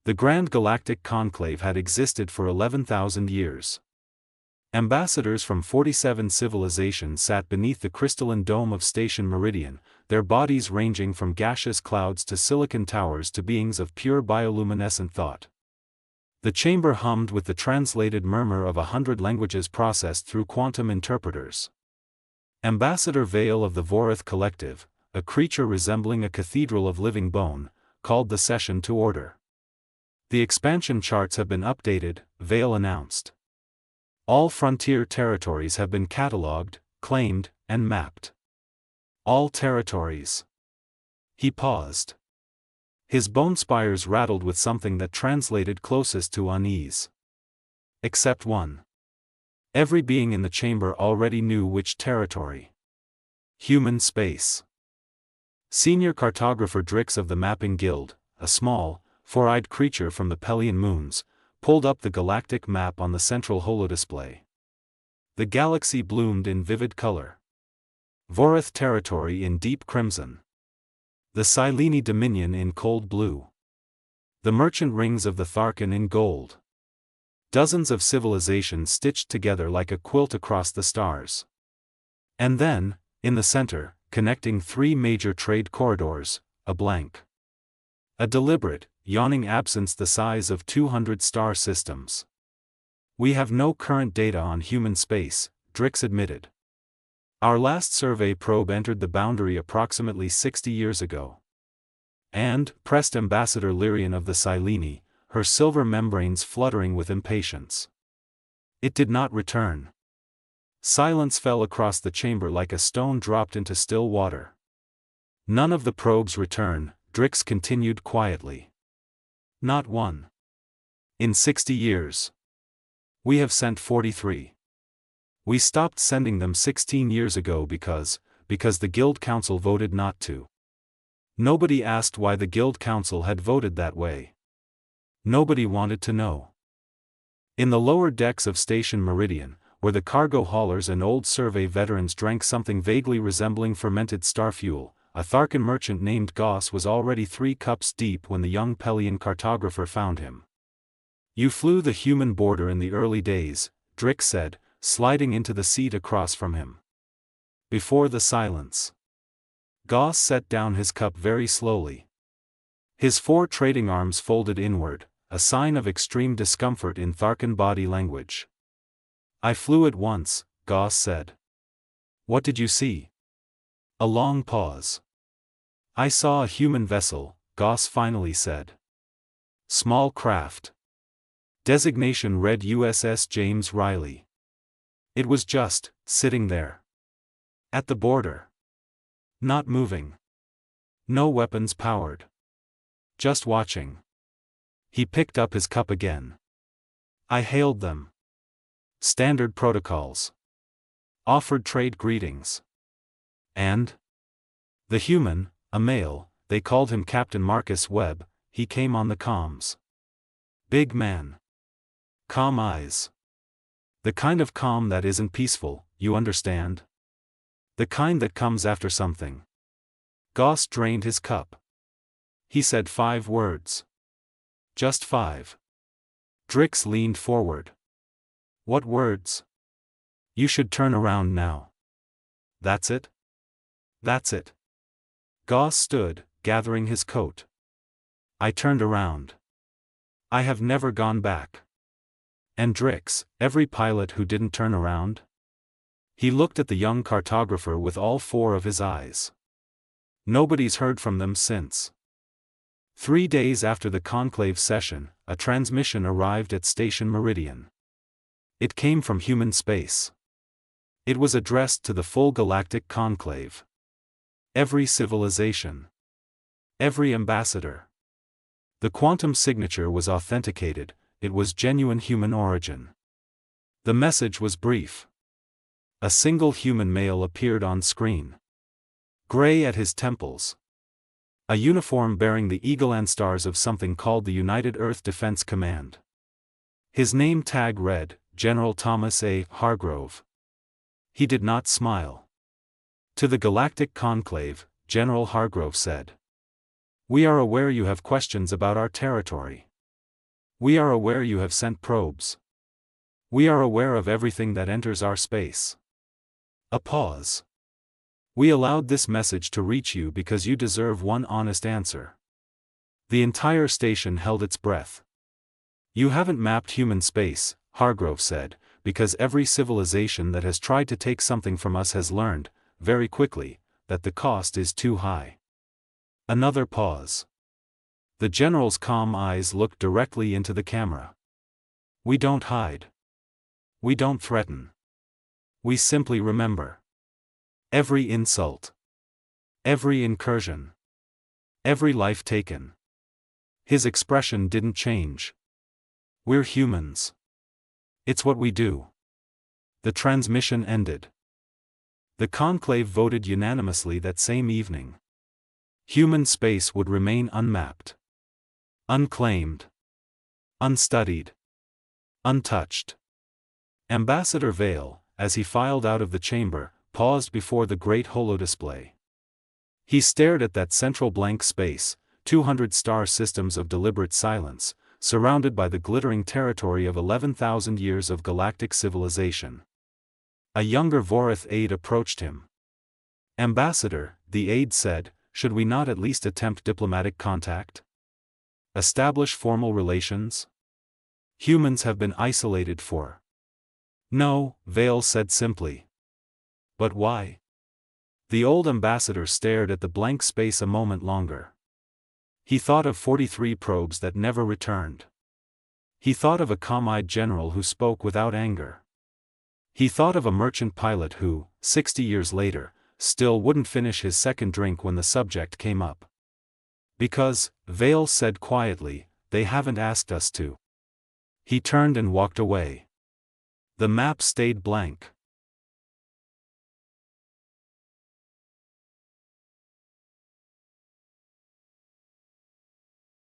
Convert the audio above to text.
The Grand Galactic Conclave had existed for 11,000 years. Ambassadors from 47 civilizations sat beneath the crystalline dome of Station Meridian, their bodies ranging from gaseous clouds to silicon towers to beings of pure bioluminescent thought. The chamber hummed with the translated murmur of 100 languages processed through quantum interpreters. Ambassador Vale of the Vorith Collective, a creature resembling a cathedral of living bone, called the session to order. The expansion charts have been updated, Vale announced. All frontier territories have been catalogued, claimed, and mapped. All territories. He paused. His bone spires rattled with something that translated closest to unease. Except one. Every being in the chamber already knew which territory. Human space. Senior cartographer Drix of the Mapping Guild, a small, four-eyed creature from the Pelian moons, pulled up the galactic map on the central holodisplay. The galaxy bloomed in vivid color. Vorith territory in deep crimson. The Silene Dominion in cold blue. The merchant rings of the Tharkan in gold. Dozens of civilizations stitched together like a quilt across the stars. And then, in the center, connecting three major trade corridors, a blank. A deliberate, yawning absence the size of 200 star systems. We have no current data on human space, Drix admitted. Our last survey probe entered the boundary approximately 60 years ago. And, pressed Ambassador Lyrian of the Silene, her silver membranes fluttering with impatience. It did not return. Silence fell across the chamber like a stone dropped into still water. None of the probes return, Drix continued quietly. Not one. In 60 years. We have sent 43. We stopped sending them 16 years ago because the Guild Council voted not to. Nobody asked why the Guild Council had voted that way. Nobody wanted to know. In the lower decks of Station Meridian, where the cargo haulers and old survey veterans drank something vaguely resembling fermented star fuel, a Tharkan merchant named Goss was already 3 cups deep when the young Pelian cartographer found him. You flew the human border in the early days, Drix said, sliding into the seat across from him. Before the silence. Goss set down his cup very slowly. His 4 trading arms folded inward, a sign of extreme discomfort in Tharkan body language. I flew it once, Goss said. What did you see? A long pause. I saw a human vessel, Goss finally said. Small craft. Designation read USS James Riley. It was just, sitting there. At the border. Not moving. No weapons powered. Just watching. He picked up his cup again. I hailed them. Standard protocols. Offered trade greetings. And? The human, a male, they called him Captain Marcus Webb, he came on the comms. Big man. Calm eyes. The kind of calm that isn't peaceful, you understand? The kind that comes after something. Goss drained his cup. He said 5 words. Just 5. Drix leaned forward. What words? You should turn around now. That's it? That's it. Goss stood, gathering his coat. I turned around. I have never gone back. And Drix, every pilot who didn't turn around? He looked at the young cartographer with all 4 of his eyes. Nobody's heard from them since. 3 days after the conclave session, a transmission arrived at Station Meridian. It came from human space. It was addressed to the full galactic conclave. Every civilization. Every ambassador. The quantum signature was authenticated, it was genuine human origin. The message was brief. A single human male appeared on screen. Gray at his temples. A uniform bearing the eagle and stars of something called the United Earth Defense Command. His name tag read, General Thomas A. Hargrove. He did not smile. To the Galactic Conclave, General Hargrove said. We are aware you have questions about our territory. We are aware you have sent probes. We are aware of everything that enters our space. A pause. We allowed this message to reach you because you deserve one honest answer. The entire station held its breath. You haven't mapped human space, Hargrove said, because every civilization that has tried to take something from us has learned, very quickly, that the cost is too high. Another pause. The general's calm eyes looked directly into the camera. We don't hide. We don't threaten. We simply remember. Every insult. Every incursion. Every life taken. His expression didn't change. We're humans. It's what we do. The transmission ended. The conclave voted unanimously that same evening. Human space would remain unmapped. Unclaimed. Unstudied. Untouched. Ambassador Vale, as he filed out of the chamber, paused before the great holodisplay. He stared at that central blank space, 200 star systems of deliberate silence, surrounded by the glittering territory of 11,000 years of galactic civilization. A younger Vorith aide approached him. Ambassador, the aide said, should we not at least attempt diplomatic contact? Establish formal relations? Humans have been isolated for. No, Vale said simply. But why? The old ambassador stared at the blank space a moment longer. He thought of 43 probes that never returned. He thought of a calm-eyed general who spoke without anger. He thought of a merchant pilot who, 60 years later, still wouldn't finish his second drink when the subject came up. Because, Vale said quietly, they haven't asked us to. He turned and walked away. The map stayed blank.